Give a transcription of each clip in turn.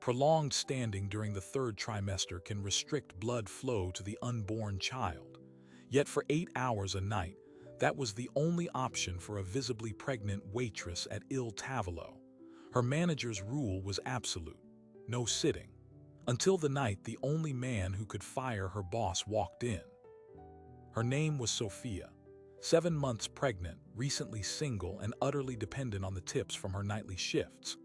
Prolonged standing during the third trimester can restrict blood flow to the unborn child. Yet for 8 hours a night, that was the only option for a visibly pregnant waitress at Il Tavolo. Her manager's rule was absolute: no sitting. Until the night the only man who could fire her boss walked in. Her name was Sophia. 7 months pregnant, recently single, and utterly dependent on the tips from her nightly shifts.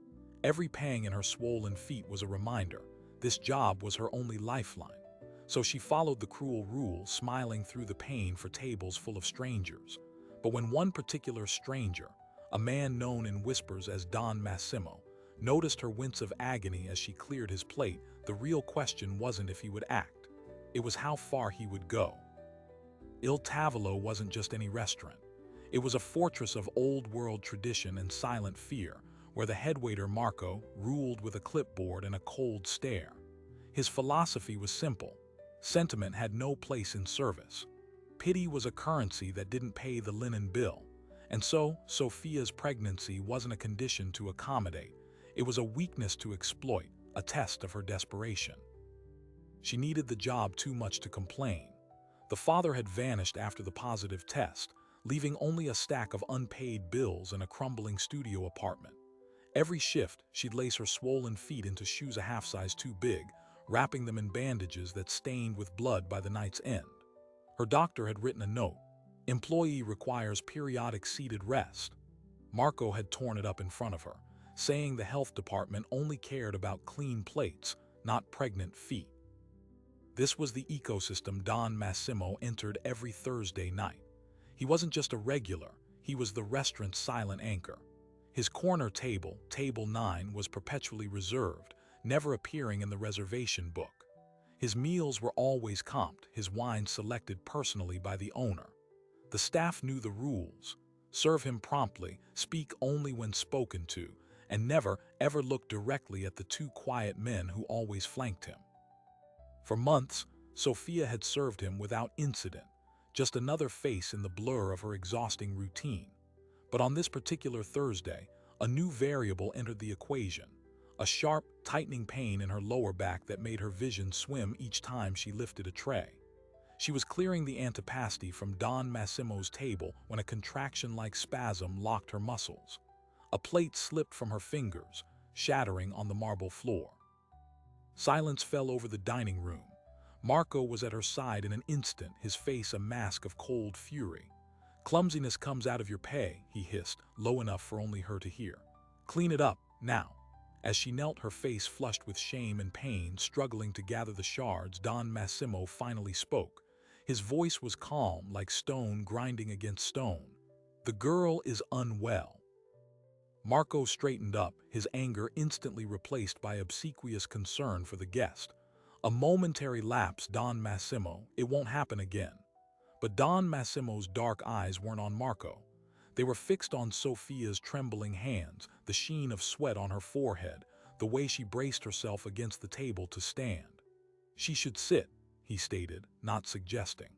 Every pang in her swollen feet was a reminder. This job was her only lifeline. So she followed the cruel rule, smiling through the pain for tables full of strangers. But when one particular stranger, a man known in whispers as Don Massimo, noticed her wince of agony as she cleared his plate, the real question wasn't if he would act. It was how far he would go. Il Tavolo wasn't just any restaurant. It was a fortress of old-world tradition and silent fear, where the headwaiter Marco ruled with a clipboard and a cold stare. His philosophy was simple: sentiment had no place in service. Pity was a currency that didn't pay the linen bill. And so, Sophia's pregnancy wasn't a condition to accommodate. It was a weakness to exploit, a test of her desperation. She needed the job too much to complain. The father had vanished after the positive test, leaving only a stack of unpaid bills and a crumbling studio apartment. Every shift, she'd lace her swollen feet into shoes a half size too big, wrapping them in bandages that stained with blood by the night's end. Her doctor had written a note: "Employee requires periodic seated rest." Marco had torn it up in front of her, saying the health department only cared about clean plates, not pregnant feet. This was the ecosystem Don Massimo entered every Thursday night. He wasn't just a regular, he was the restaurant's silent anchor. His corner table, table 9, was perpetually reserved, never appearing in the reservation book. His meals were always comped, his wine selected personally by the owner. The staff knew the rules: serve him promptly, speak only when spoken to, and never, ever look directly at the two quiet men who always flanked him. For months, Sophia had served him without incident, just another face in the blur of her exhausting routine. But on this particular Thursday, a new variable entered the equation: a sharp, tightening pain in her lower back that made her vision swim each time she lifted a tray. She was clearing the antipasti from Don Massimo's table when a contraction-like spasm locked her muscles. A plate slipped from her fingers, shattering on the marble floor. Silence fell over the dining room. Marco was at her side in an instant, his face a mask of cold fury. "Clumsiness comes out of your pay," he hissed, low enough for only her to hear. "Clean it up, now." As she knelt, her face flushed with shame and pain, struggling to gather the shards, Don Massimo finally spoke. His voice was calm, like stone grinding against stone. "The girl is unwell." Marco straightened up, his anger instantly replaced by obsequious concern for the guest. A momentary lapse, Don Massimo, "It won't happen again." But Don Massimo's dark eyes weren't on Marco. They were fixed on Sophia's trembling hands, the sheen of sweat on her forehead, the way she braced herself against the table to stand. "She should sit," he stated, not suggesting.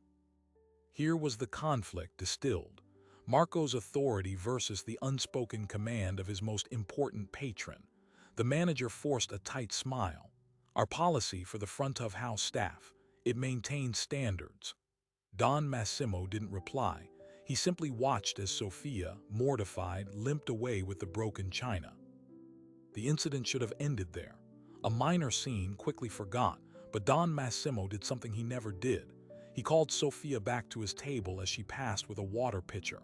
Here was the conflict distilled: Marco's authority versus the unspoken command of his most important patron. The manager forced a tight smile. "Our policy for the front-of-house staff. It maintains standards." Don Massimo didn't reply. He simply watched as Sophia, mortified, limped away with the broken china. The incident should have ended there. A minor scene, quickly forgot, but Don Massimo did something he never did. He called Sophia back to his table as she passed with a water pitcher.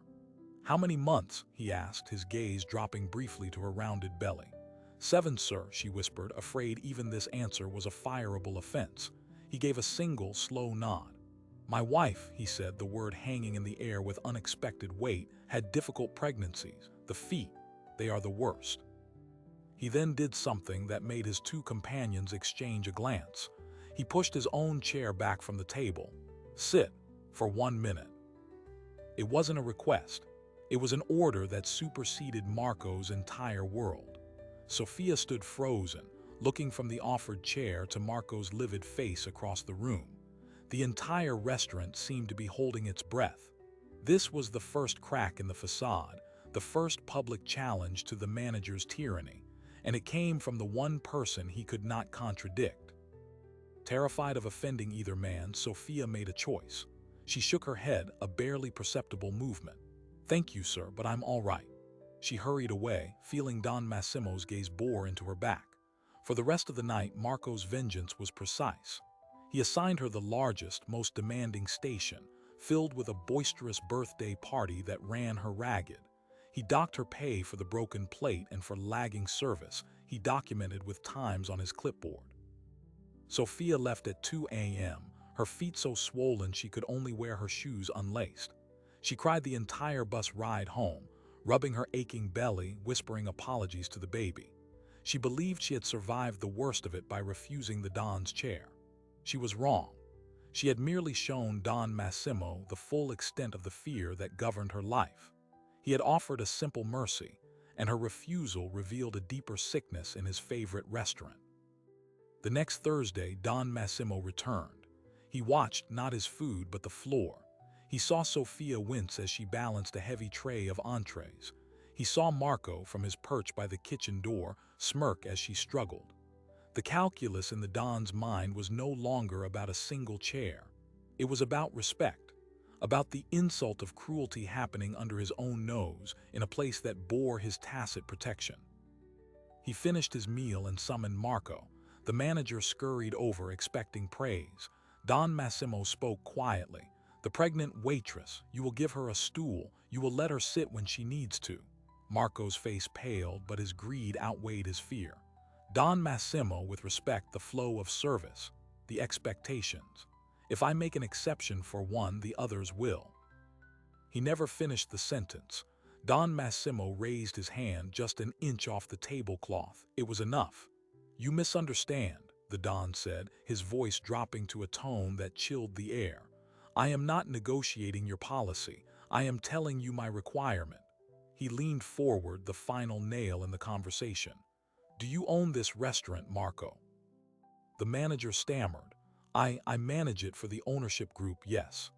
"How many months?" he asked, his gaze dropping briefly to her rounded belly. "7, sir," she whispered, afraid even this answer was a fireable offense. He gave a single, slow nod. "My wife," he said, the word hanging in the air with unexpected weight, "had difficult pregnancies. The feet, they are the worst." He then did something that made his two companions exchange a glance. He pushed his own chair back from the table. "Sit, for 1 minute." It wasn't a request. It was an order that superseded Marco's entire world. Sophia stood frozen, looking from the offered chair to Marco's livid face across the room. The entire restaurant seemed to be holding its breath. This was the first crack in the facade, the first public challenge to the manager's tyranny. and it came from the one person he could not contradict. Terrified of offending either man, Sophia made a choice. She shook her head, a barely perceptible movement. "Thank you, sir, but I'm all right." She hurried away, feeling Don Massimo's gaze bore into her back. For the rest of the night, Marco's vengeance was precise. He assigned her the largest, most demanding station, filled with a boisterous birthday party that ran her ragged. He docked her pay for the broken plate and for lagging service, he documented with times on his clipboard. Sophia left at 2 a.m., her feet so swollen she could only wear her shoes unlaced. She cried the entire bus ride home, rubbing her aching belly, whispering apologies to the baby. She believed she had survived the worst of it by refusing the Don's chair. She was wrong. She had merely shown Don Massimo the full extent of the fear that governed her life. He had offered a simple mercy, and her refusal revealed a deeper sickness in his favorite restaurant. The next Thursday, Don Massimo returned. He watched not his food but the floor. He saw Sophia wince as she balanced a heavy tray of entrees. He saw Marco, from his perch by the kitchen door, smirk as she struggled. The calculus in the Don's mind was no longer about a single chair. It was about respect, about the insult of cruelty happening under his own nose in a place that bore his tacit protection. He finished his meal and summoned Marco. The manager scurried over, expecting praise. Don Massimo spoke quietly. "The pregnant waitress, you will give her a stool, you will let her sit when she needs to." Marco's face paled, but his greed outweighed his fear. Don Massimo, with respect, the flow of service, the expectations. "If I make an exception for one, the others will." He never finished the sentence. Don Massimo raised his hand just an inch off the tablecloth. It was enough. "You misunderstand," the Don said, his voice dropping to a tone that chilled the air. "I am not negotiating your policy. I am telling you my requirement." He leaned forward, the final nail in the conversation. "Do you own this restaurant, Marco?" The manager stammered. I manage it for the ownership group, yes."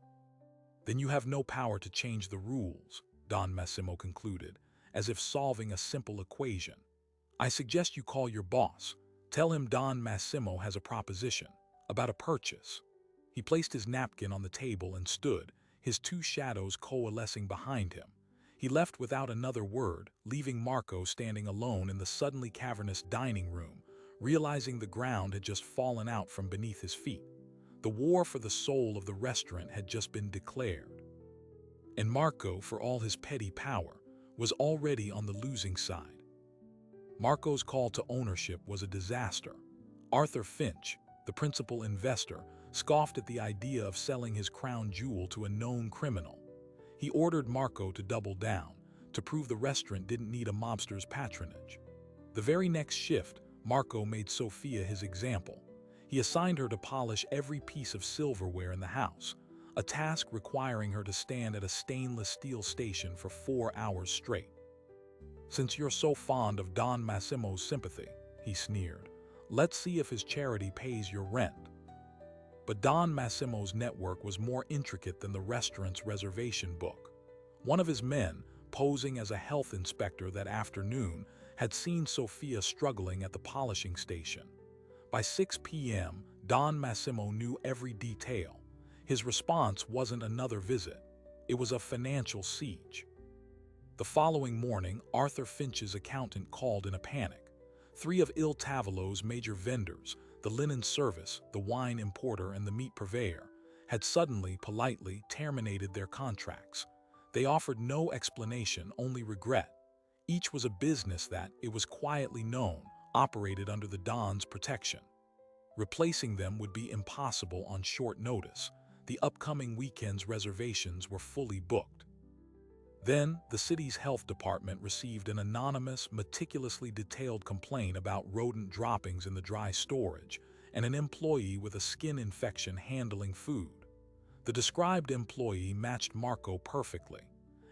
"Then you have no power to change the rules," Don Massimo concluded, as if solving a simple equation. "I suggest you call your boss. Tell him Don Massimo has a proposition about a purchase." He placed his napkin on the table and stood, his two shadows coalescing behind him. He left without another word, leaving Marco standing alone in the suddenly cavernous dining room, realizing the ground had just fallen out from beneath his feet. The war for the soul of the restaurant had just been declared. And Marco, for all his petty power, was already on the losing side. Marco's call to ownership was a disaster. Arthur Finch, the principal investor, scoffed at the idea of selling his crown jewel to a known criminal. He ordered Marco to double down, to prove the restaurant didn't need a mobster's patronage. The very next shift, Marco made Sophia his example. He assigned her to polish every piece of silverware in the house, a task requiring her to stand at a stainless steel station for 4 hours straight. "Since you're so fond of Don Massimo's sympathy," he sneered, "let's see if his charity pays your rent." But Don Massimo's network was more intricate than the restaurant's reservation book. One of his men, posing as a health inspector that afternoon, had seen Sophia struggling at the polishing station. By 6 p.m., Don Massimo knew every detail. His response wasn't another visit. It was a financial siege. The following morning, Arthur Finch's accountant called in a panic. 3 of Il Tavolo's major vendors, the linen service, the wine importer, and the meat purveyor, had suddenly, politely terminated their contracts. They offered no explanation, only regret. Each was a business that, it was quietly known, operated under the Don's protection. Replacing them would be impossible on short notice. The upcoming weekend's reservations were fully booked. Then, the city's health department received an anonymous, meticulously detailed complaint about rodent droppings in the dry storage and an employee with a skin infection handling food. The described employee matched Marco perfectly.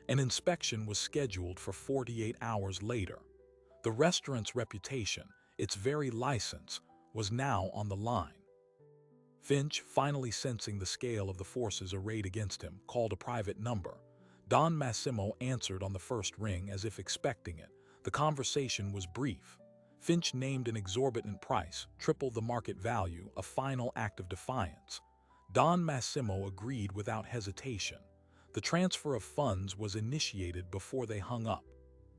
An inspection was scheduled for 48 hours later. The restaurant's reputation, its very license, was now on the line. Finch, finally sensing the scale of the forces arrayed against him, called a private number. Don Massimo answered on the first ring as if expecting it. The conversation was brief. Finch named an exorbitant price, triple the market value, a final act of defiance. Don Massimo agreed without hesitation. The transfer of funds was initiated before they hung up.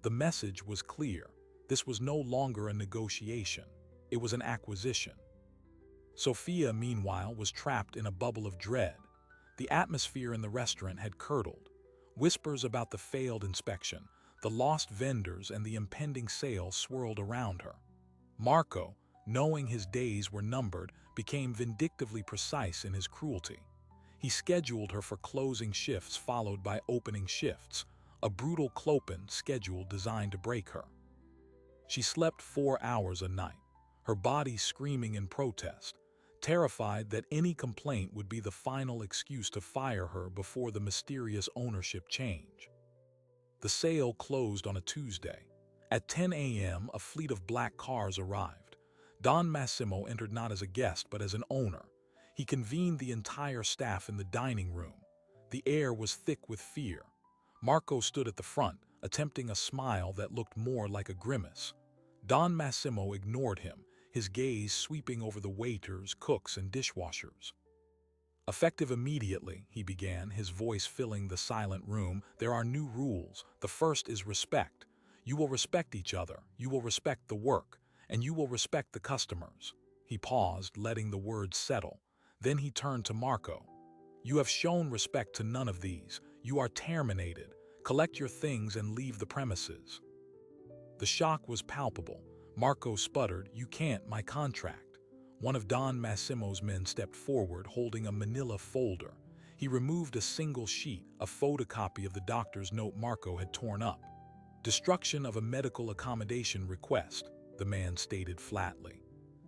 The message was clear. This was no longer a negotiation. It was an acquisition. Sophia, meanwhile, was trapped in a bubble of dread. The atmosphere in the restaurant had curdled. Whispers about the failed inspection, the lost vendors, and the impending sale swirled around her. Marco, knowing his days were numbered, became vindictively precise in his cruelty. He scheduled her for closing shifts followed by opening shifts, a brutal clopen schedule designed to break her. She slept 4 hours a night, her body screaming in protest, terrified that any complaint would be the final excuse to fire her before the mysterious ownership change. The sale closed on a Tuesday. At 10 a.m., a fleet of black cars arrived. Don Massimo entered not as a guest but as an owner. He convened the entire staff in the dining room. The air was thick with fear. Marco stood at the front, attempting a smile that looked more like a grimace. Don Massimo ignored him, his gaze sweeping over the waiters, cooks, and dishwashers. "Effective immediately," he began, his voice filling the silent room, "there are new rules. The first is respect. You will respect each other, you will respect the work, and you will respect the customers." He paused, letting the words settle. Then he turned to Marco. "You have shown respect to none of these. You are terminated. Collect your things and leave the premises." The shock was palpable. Marco sputtered, "You can't, my contract." One of Don Massimo's men stepped forward, holding a manila folder. He removed a single sheet, a photocopy of the doctor's note Marco had torn up. "Destruction of a medical accommodation request," the man stated flatly.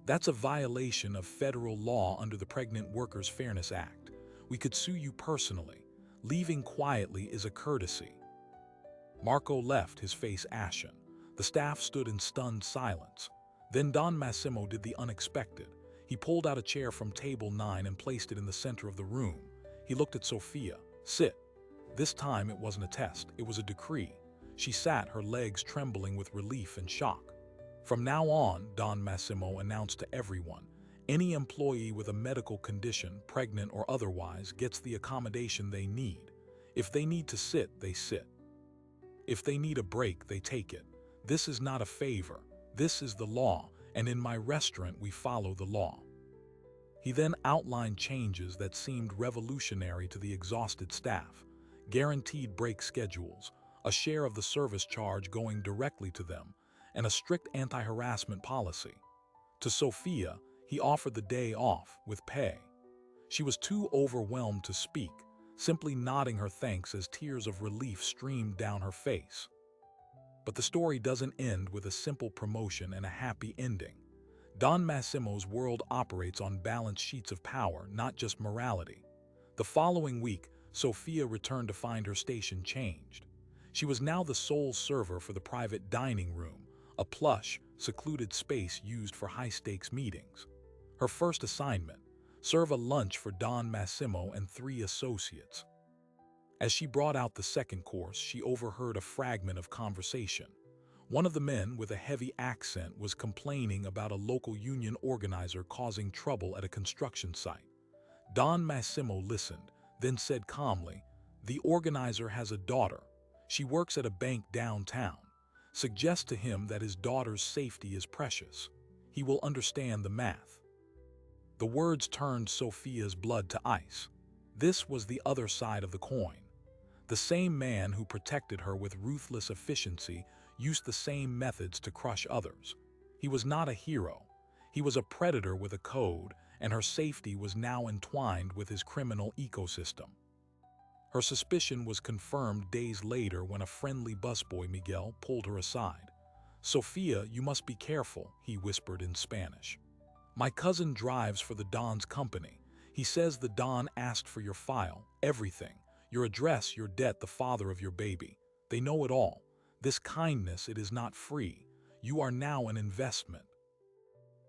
"That's a violation of federal law under the Pregnant Workers Fairness Act. We could sue you personally. Leaving quietly is a courtesy." Marco left, his face ashen. The staff stood in stunned silence. Then Don Massimo did the unexpected. He pulled out a chair from table 9 and placed it in the center of the room. He looked at Sophia. "Sit." This time it wasn't a test, it was a decree. She sat, her legs trembling with relief and shock. "From now on," Don Massimo announced to everyone, "any employee with a medical condition, pregnant or otherwise, gets the accommodation they need. If they need to sit, they sit. If they need a break, they take it. This is not a favor. This is the law, and in my restaurant we follow the law." He then outlined changes that seemed revolutionary to the exhausted staff. Guaranteed break schedules, a share of the service charge going directly to them, and a strict anti-harassment policy. To Sophia, he offered the day off with pay. She was too overwhelmed to speak, simply nodding her thanks as tears of relief streamed down her face. But the story doesn't end with a simple promotion and a happy ending. Don Massimo's world operates on balanced sheets of power, not just morality. The following week, Sophia returned to find her station changed. She was now the sole server for the private dining room, a plush, secluded space used for high-stakes meetings. Her first assignment: serve a lunch for Don Massimo and 3 associates. As she brought out the second course, she overheard a fragment of conversation. One of the men, with a heavy accent, was complaining about a local union organizer causing trouble at a construction site. Don Massimo listened, then said calmly, "The organizer has a daughter. She works at a bank downtown. Suggest to him that his daughter's safety is precious. He will understand the math." The words turned Sophia's blood to ice. This was the other side of the coin. The same man who protected her with ruthless efficiency used the same methods to crush others. He was not a hero. He was a predator with a code, and her safety was now entwined with his criminal ecosystem. Her suspicion was confirmed days later when a friendly busboy, Miguel, pulled her aside. "Sophia, you must be careful," he whispered in Spanish. "My cousin drives for the Don's company. He says the Don asked for your file, everything. Your address, your debt, the father of your baby. They know it all. This kindness, it is not free. You are now an investment."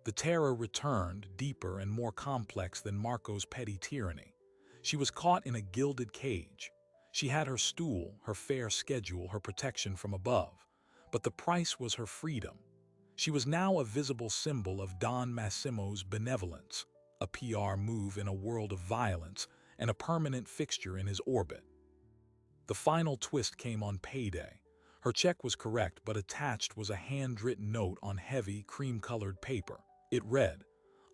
The terror returned, deeper and more complex than Marco's petty tyranny. She was caught in a gilded cage. She had her stool, her fair schedule, her protection from above. But the price was her freedom. She was now a visible symbol of Don Massimo's benevolence, a PR move in a world of violence, and a permanent fixture in his orbit. The final twist came on payday. Her check was correct, but attached was a handwritten note on heavy, cream-colored paper. It read,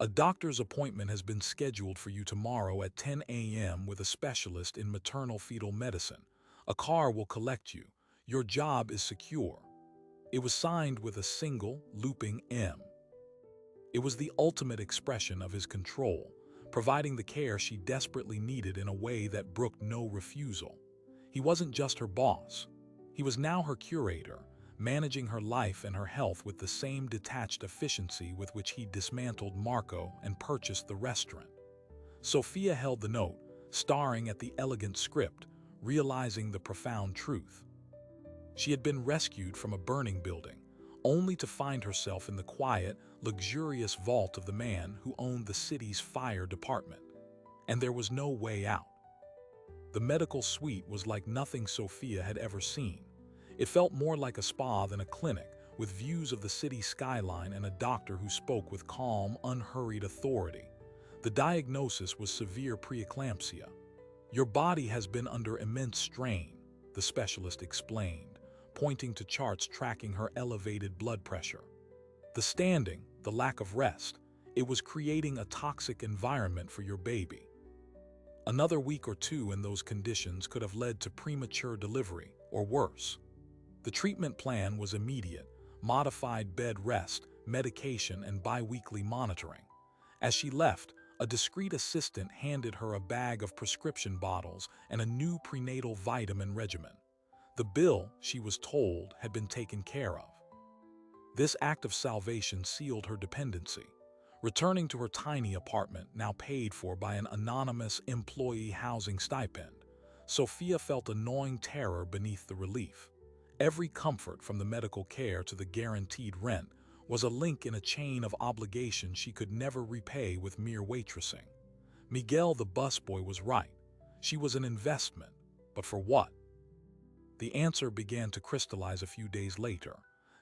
"A doctor's appointment has been scheduled for you tomorrow at 10 a.m. with a specialist in maternal-fetal medicine. A car will collect you. Your job is secure." It was signed with a single, looping M. It was the ultimate expression of his control, providing the care she desperately needed in a way that brooked no refusal. He wasn't just her boss. He was now her curator, managing her life and her health with the same detached efficiency with which he dismantled Marco and purchased the restaurant. Sophia held the note, staring at the elegant script, realizing the profound truth. She had been rescued from a burning building, only to find herself in the quiet, luxurious vault of the man who owned the city's fire department. And there was no way out. The medical suite was like nothing Sophia had ever seen. It felt more like a spa than a clinic, with views of the city skyline and a doctor who spoke with calm, unhurried authority. The diagnosis was severe preeclampsia. "Your body has been under immense strain," the specialist explained, pointing to charts tracking her elevated blood pressure. The standing, the lack of rest, it was creating a toxic environment for your baby. Another week or two in those conditions could have led to premature delivery, or worse. The treatment plan was immediate: modified bed rest, medication, and bi-weekly monitoring. As she left, a discreet assistant handed her a bag of prescription bottles and a new prenatal vitamin regimen. The bill, she was told, had been taken care of. This act of salvation sealed her dependency. Returning to her tiny apartment, now paid for by an anonymous employee housing stipend, Sophia felt a gnawing terror beneath the relief. Every comfort, from the medical care to the guaranteed rent, was a link in a chain of obligation she could never repay with mere waitressing. Miguel the busboy was right. She was an investment, but for what? The answer began to crystallize a few days later.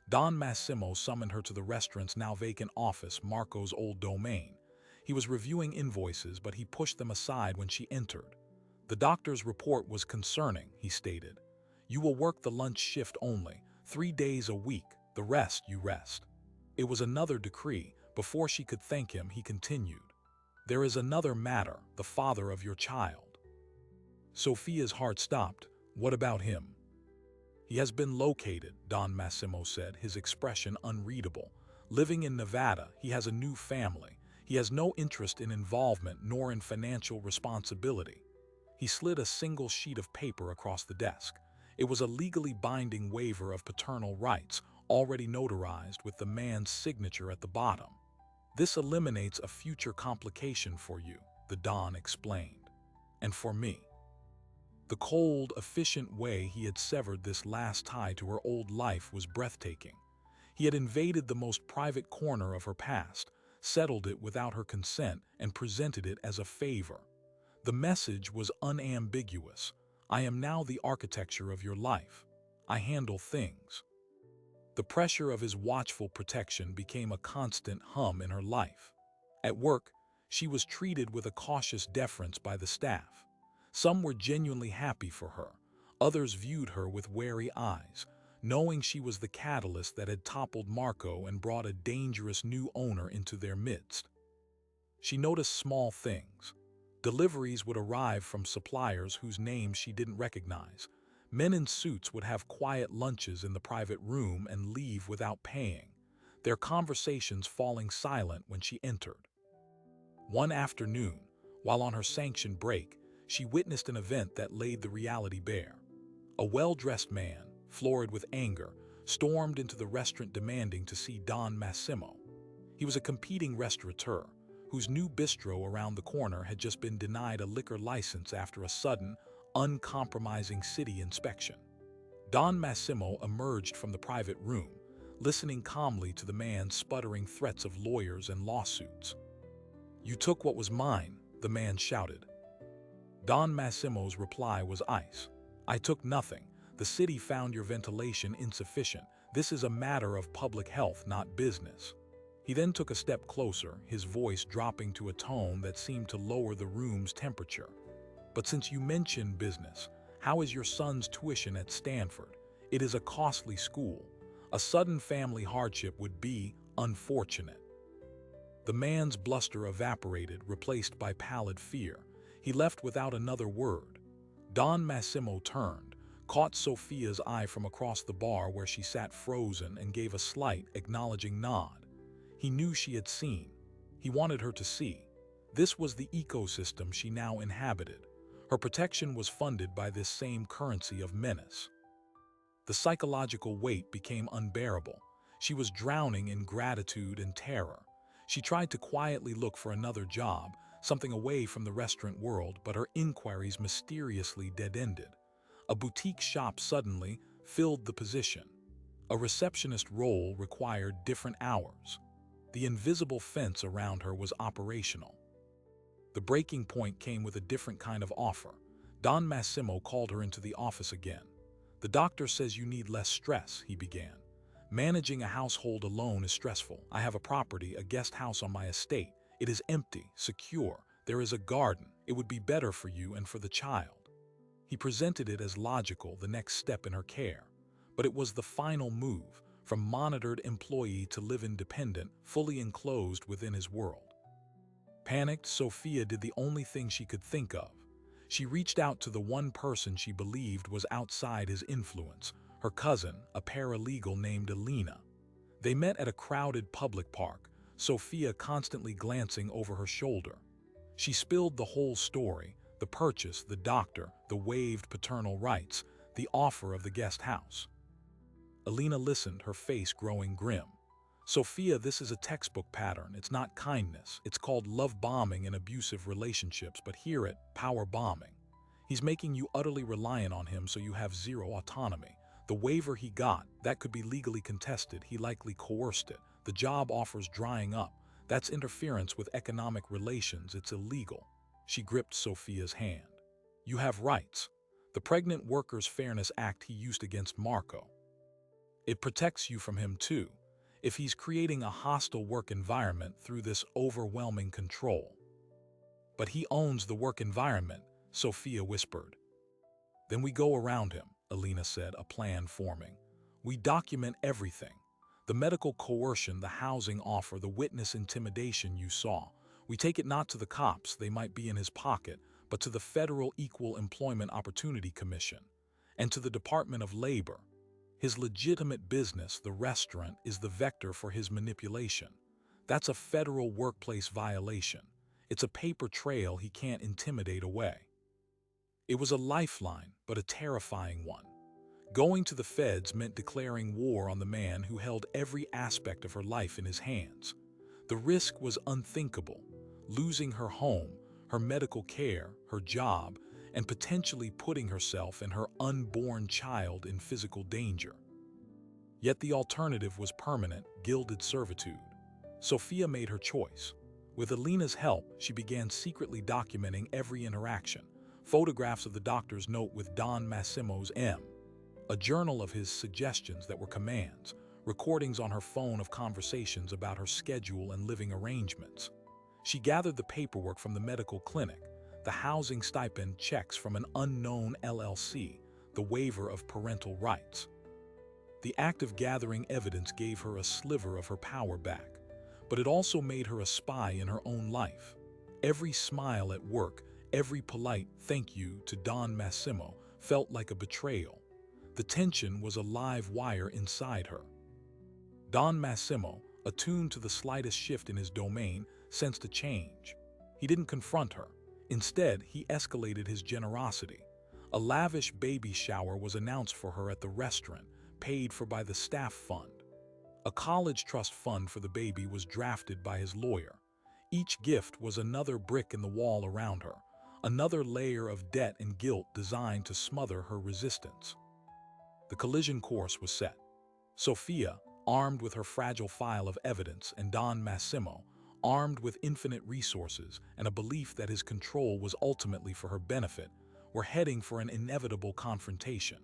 Don Massimo summoned her to the restaurant's now vacant office, Marco's old domain. He was reviewing invoices, but he pushed them aside when she entered. "The doctor's report was concerning," he stated. "You will work the lunch shift only, 3 days a week, the rest you rest." It was another decree. Before she could thank him, he continued, "There is another matter, the father of your child." Sophia's heart stopped. "What about him?" "He has been located," Don Massimo said, his expression unreadable. "Living in Nevada, he has a new family. He has no interest in involvement nor in financial responsibility." He slid a single sheet of paper across the desk. It was a legally binding waiver of paternal rights, already notarized with the man's signature at the bottom. "This eliminates a future complication for you," the Don explained. "And for me." The cold, efficient way he had severed this last tie to her old life was breathtaking. He had invaded the most private corner of her past, settled it without her consent, and presented it as a favor. The message was unambiguous. "I am now the architecture of your life. I handle things." The pressure of his watchful protection became a constant hum in her life. At work, she was treated with a cautious deference by the staff. Some were genuinely happy for her. Others viewed her with wary eyes, knowing she was the catalyst that had toppled Marco and brought a dangerous new owner into their midst. She noticed small things. Deliveries would arrive from suppliers whose names she didn't recognize. Men in suits would have quiet lunches in the private room and leave without paying, their conversations falling silent when she entered. One afternoon, while on her sanctioned break, she witnessed an event that laid the reality bare. A well-dressed man, florid with anger, stormed into the restaurant demanding to see Don Massimo. He was a competing restaurateur, whose new bistro around the corner had just been denied a liquor license after a sudden, uncompromising city inspection. Don Massimo emerged from the private room, listening calmly to the man's sputtering threats of lawyers and lawsuits. "You took what was mine," the man shouted. Don Massimo's reply was ice. "I took nothing. The city found your ventilation insufficient. This is a matter of public health, not business." He then took a step closer, his voice dropping to a tone that seemed to lower the room's temperature. "But since you mention business, how is your son's tuition at Stanford? It is a costly school. A sudden family hardship would be unfortunate." The man's bluster evaporated, replaced by pallid fear. He left without another word. Don Massimo turned, caught Sophia's eye from across the bar where she sat frozen, and gave a slight, acknowledging nod. He knew she had seen. He wanted her to see. This was the ecosystem she now inhabited. Her protection was funded by this same currency of menace. The psychological weight became unbearable. She was drowning in gratitude and terror. She tried to quietly look for another job, something away from the restaurant world, but her inquiries mysteriously dead-ended. A boutique shop suddenly filled the position. A receptionist role required different hours. The invisible fence around her was operational. The breaking point came with a different kind of offer. Don Massimo called her into the office again. "The doctor says you need less stress," he began. "Managing a household alone is stressful. I have a property, a guest house on my estate. It is empty, secure. There is a garden. It would be better for you and for the child." He presented it as logical, the next step in her care. But it was the final move, from monitored employee to live independent, fully enclosed within his world. Panicked, Sophia did the only thing she could think of. She reached out to the one person she believed was outside his influence, her cousin, a paralegal named Alina. They met at a crowded public park, Sophia constantly glancing over her shoulder. She spilled the whole story: the purchase, the doctor, the waived paternal rights, the offer of the guest house. Alina listened, her face growing grim. "Sophia, this is a textbook pattern. It's not kindness. It's called love bombing in abusive relationships, but hear it, power bombing. He's making you utterly reliant on him so you have zero autonomy. The waiver he got, that could be legally contested. He likely coerced it. The job offer's drying up. That's interference with economic relations. It's illegal." She gripped Sophia's hand. "You have rights. The Pregnant Workers Fairness Act he used against Marco. It protects you from him too, if he's creating a hostile work environment through this overwhelming control." "But he owns the work environment," Sophia whispered. "Then we go around him," Alina said, a plan forming. "We document everything. The medical coercion, the housing offer, the witness intimidation you saw. We take it not to the cops, they might be in his pocket, but to the Federal Equal Employment Opportunity Commission, and to the Department of Labor. His legitimate business, the restaurant, is the vector for his manipulation. That's a federal workplace violation. It's a paper trail he can't intimidate away." It was a lifeline, but a terrifying one. Going to the feds meant declaring war on the man who held every aspect of her life in his hands. The risk was unthinkable: losing her home, her medical care, her job, and potentially putting herself and her unborn child in physical danger. Yet the alternative was permanent, gilded servitude. Sophia made her choice. With Alina's help, she began secretly documenting every interaction: photographs of the doctor's note with Don Massimo's M, a journal of his suggestions that were commands, recordings on her phone of conversations about her schedule and living arrangements. She gathered the paperwork from the medical clinic, the housing stipend checks from an unknown LLC, the waiver of parental rights. The act of gathering evidence gave her a sliver of her power back, but it also made her a spy in her own life. Every smile at work, every polite thank you to Don Massimo felt like a betrayal. The tension was a live wire inside her. Don Massimo, attuned to the slightest shift in his domain, sensed a change. He didn't confront her. Instead, he escalated his generosity. A lavish baby shower was announced for her at the restaurant, paid for by the staff fund. A college trust fund for the baby was drafted by his lawyer. Each gift was another brick in the wall around her, another layer of debt and guilt designed to smother her resistance. The collision course was set. Sophia, armed with her fragile file of evidence, and Don Massimo, armed with infinite resources and a belief that his control was ultimately for her benefit, were heading for an inevitable confrontation.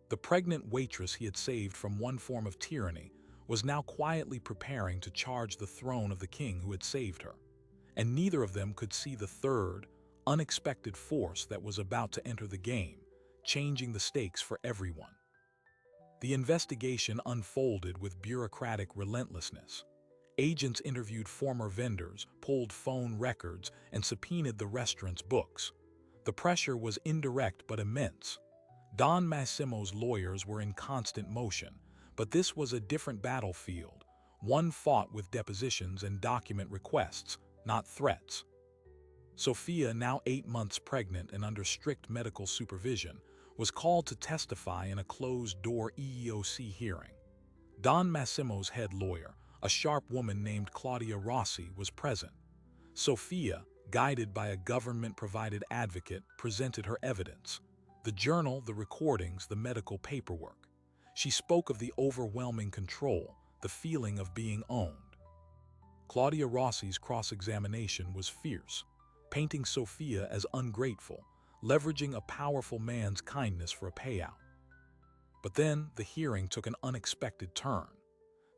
The pregnant waitress he had saved from one form of tyranny was now quietly preparing to charge the throne of the king who had saved her, and neither of them could see the third, unexpected force that was about to enter the game, changing the stakes for everyone. The investigation unfolded with bureaucratic relentlessness. Agents interviewed former vendors, pulled phone records, and subpoenaed the restaurant's books. The pressure was indirect but immense. Don Massimo's lawyers were in constant motion, but this was a different battlefield, one fought with depositions and document requests, not threats. Sophia, now 8 months pregnant and under strict medical supervision, was called to testify in a closed-door EEOC hearing. Don Massimo's head lawyer, a sharp woman named Claudia Rossi, was present. Sophia, guided by a government-provided advocate, presented her evidence: the journal, the recordings, the medical paperwork. She spoke of the overwhelming control, the feeling of being owned. Claudia Rossi's cross-examination was fierce, painting Sophia as ungrateful, leveraging a powerful man's kindness for a payout. But then the hearing took an unexpected turn.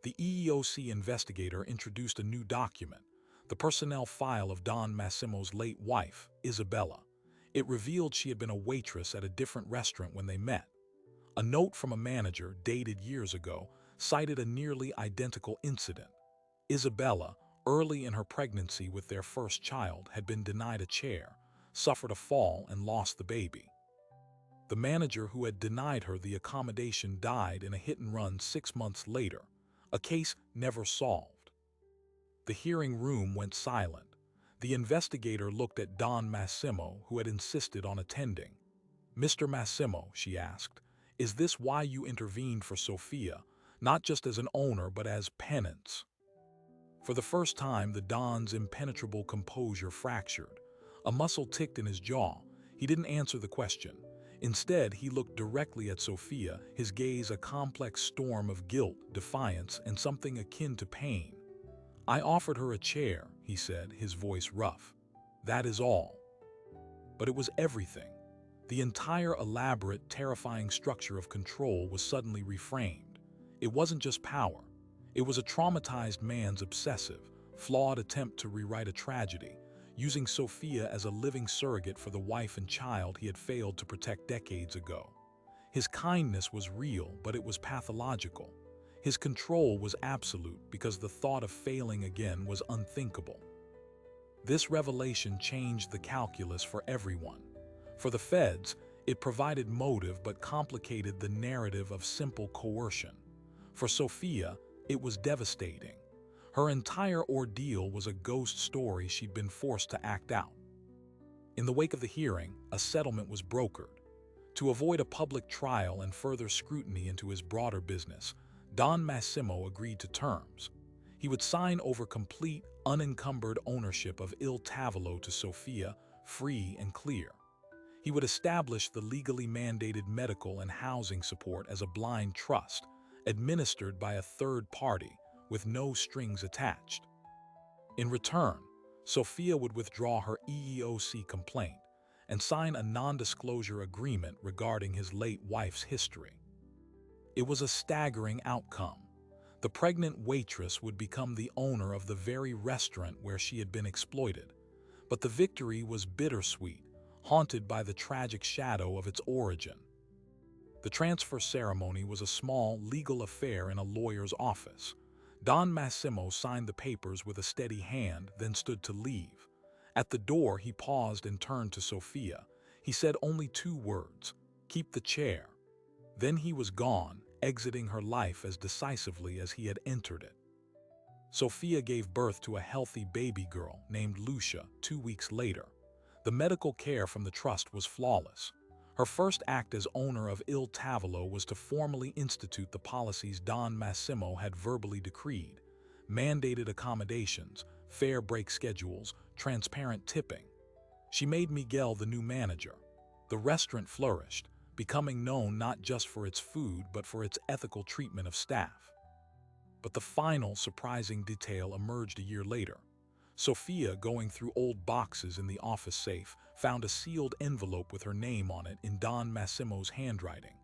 The EEOC investigator introduced a new document, the personnel file of Don Massimo's late wife, Isabella. It revealed she had been a waitress at a different restaurant when they met. A note from a manager, dated years ago, cited a nearly identical incident. Isabella, early in her pregnancy with their first child, had been denied a chair, suffered a fall, and lost the baby. The manager who had denied her the accommodation died in a hit-and-run 6 months later, a case never solved. The hearing room went silent. The investigator looked at Don Massimo, who had insisted on attending. "Mr. Massimo," she asked, "is this why you intervened for Sophia, not just as an owner but as penance?" For the first time, the Don's impenetrable composure fractured. A muscle ticked in his jaw. He didn't answer the question. Instead, he looked directly at Sophia, his gaze a complex storm of guilt, defiance, and something akin to pain. "I offered her a chair," he said, his voice rough. "That is all." But it was everything. The entire elaborate, terrifying structure of control was suddenly reframed. It wasn't just power. It was a traumatized man's obsessive, flawed attempt to rewrite a tragedy, using Sophia as a living surrogate for the wife and child he had failed to protect decades ago. His kindness was real, but it was pathological. His control was absolute because the thought of failing again was unthinkable. This revelation changed the calculus for everyone. For the feds, it provided motive but complicated the narrative of simple coercion. For Sophia, it was devastating. Her entire ordeal was a ghost story she'd been forced to act out. In the wake of the hearing, a settlement was brokered. To avoid a public trial and further scrutiny into his broader business, Don Massimo agreed to terms. He would sign over complete, unencumbered ownership of Il Tavolo to Sophia, free and clear. He would establish the legally mandated medical and housing support as a blind trust, administered by a third party, with no strings attached. In return, Sophia would withdraw her EEOC complaint and sign a non-disclosure agreement regarding his late wife's history. It was a staggering outcome. The pregnant waitress would become the owner of the very restaurant where she had been exploited. But the victory was bittersweet, haunted by the tragic shadow of its origin. The transfer ceremony was a small, legal affair in a lawyer's office. Don Massimo signed the papers with a steady hand, then stood to leave. At the door, he paused and turned to Sophia. He said only 2 words: "Keep the chair." Then he was gone, exiting her life as decisively as he had entered it. Sophia gave birth to a healthy baby girl named Lucia 2 weeks later. The medical care from the trust was flawless. Her first act as owner of Il Tavolo was to formally institute the policies Don Massimo had verbally decreed: mandated accommodations, fair break schedules, transparent tipping. She made Miguel the new manager. The restaurant flourished, becoming known not just for its food but for its ethical treatment of staff. But the final surprising detail emerged a year later. Sophia, going through old boxes in the office safe, found a sealed envelope with her name on it in Don Massimo's handwriting.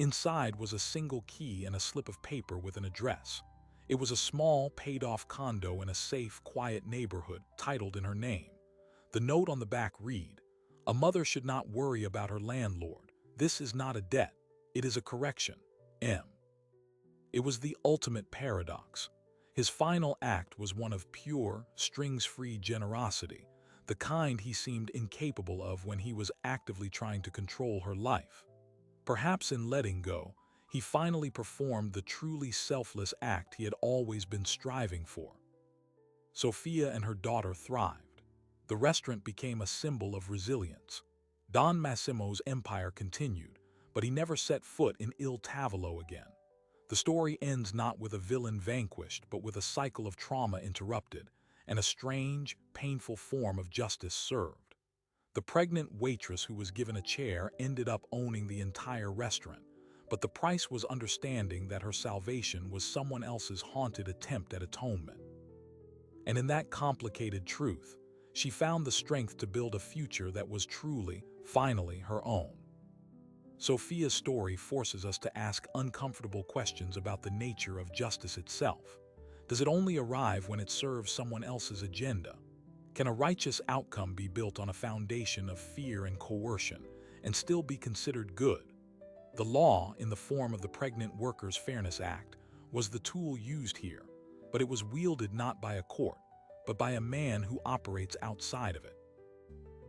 Inside was a single key and a slip of paper with an address. It was a small, paid-off condo in a safe, quiet neighborhood, titled in her name. The note on the back read, "A mother should not worry about her landlord. This is not a debt. It is a correction. M." It was the ultimate paradox. His final act was one of pure, strings-free generosity, the kind he seemed incapable of when he was actively trying to control her life. Perhaps in letting go, he finally performed the truly selfless act he had always been striving for. Sophia and her daughter thrived. The restaurant became a symbol of resilience. Don Massimo's empire continued, but he never set foot in Il Tavolo again. The story ends not with a villain vanquished, but with a cycle of trauma interrupted, and a strange, painful form of justice served. The pregnant waitress who was given a chair ended up owning the entire restaurant, but the price was understanding that her salvation was someone else's haunted attempt at atonement. And in that complicated truth, she found the strength to build a future that was truly, finally, her own. Sophia's story forces us to ask uncomfortable questions about the nature of justice itself. Does it only arrive when it serves someone else's agenda? Can a righteous outcome be built on a foundation of fear and coercion and still be considered good? The law, in the form of the Pregnant Workers Fairness Act, was the tool used here, but it was wielded not by a court, but by a man who operates outside of it.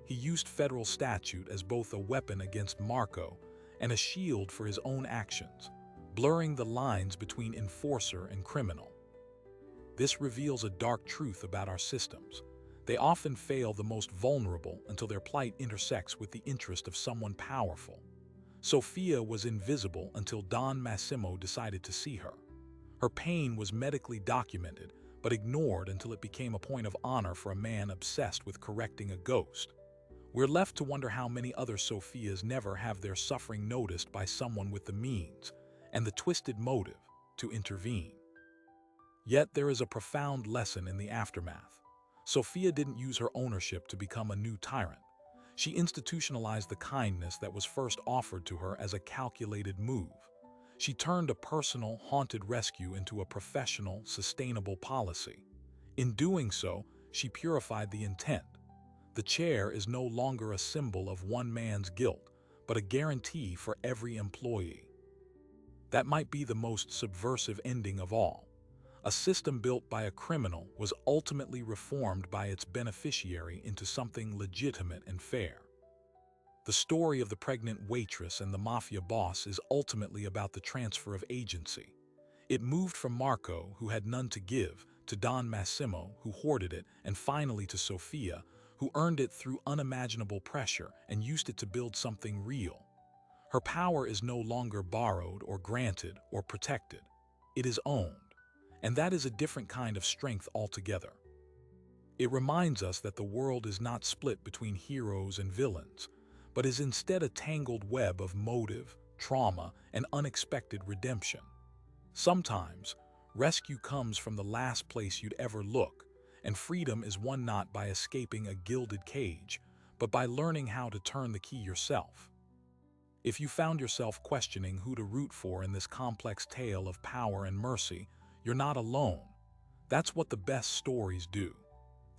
He used federal statute as both a weapon against Marco and a shield for his own actions, blurring the lines between enforcer and criminal. This reveals a dark truth about our systems. They often fail the most vulnerable until their plight intersects with the interest of someone powerful. Sophia was invisible until Don Massimo decided to see her. Her pain was medically documented, but ignored until it became a point of honor for a man obsessed with correcting a ghost. We're left to wonder how many other Sophias never have their suffering noticed by someone with the means and the twisted motive to intervene. Yet there is a profound lesson in the aftermath. Sophia didn't use her ownership to become a new tyrant. She institutionalized the kindness that was first offered to her as a calculated move. She turned a personal, haunted rescue into a professional, sustainable policy. In doing so, she purified the intent. The chair is no longer a symbol of one man's guilt, but a guarantee for every employee. That might be the most subversive ending of all. A system built by a criminal was ultimately reformed by its beneficiary into something legitimate and fair. The story of the pregnant waitress and the mafia boss is ultimately about the transfer of agency. It moved from Marco, who had none to give, to Don Massimo, who hoarded it, and finally to Sophia, who earned it through unimaginable pressure and used it to build something real. Her power is no longer borrowed or granted or protected. It is owned. And that is a different kind of strength altogether. It reminds us that the world is not split between heroes and villains, but is instead a tangled web of motive, trauma, and unexpected redemption. Sometimes, rescue comes from the last place you'd ever look, and freedom is won not by escaping a gilded cage, but by learning how to turn the key yourself. If you found yourself questioning who to root for in this complex tale of power and mercy, you're not alone. That's what the best stories do.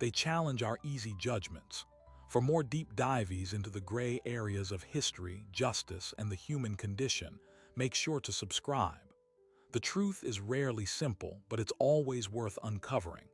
They challenge our easy judgments. For more deep dives into the gray areas of history, justice, and the human condition, make sure to subscribe. The truth is rarely simple, but it's always worth uncovering.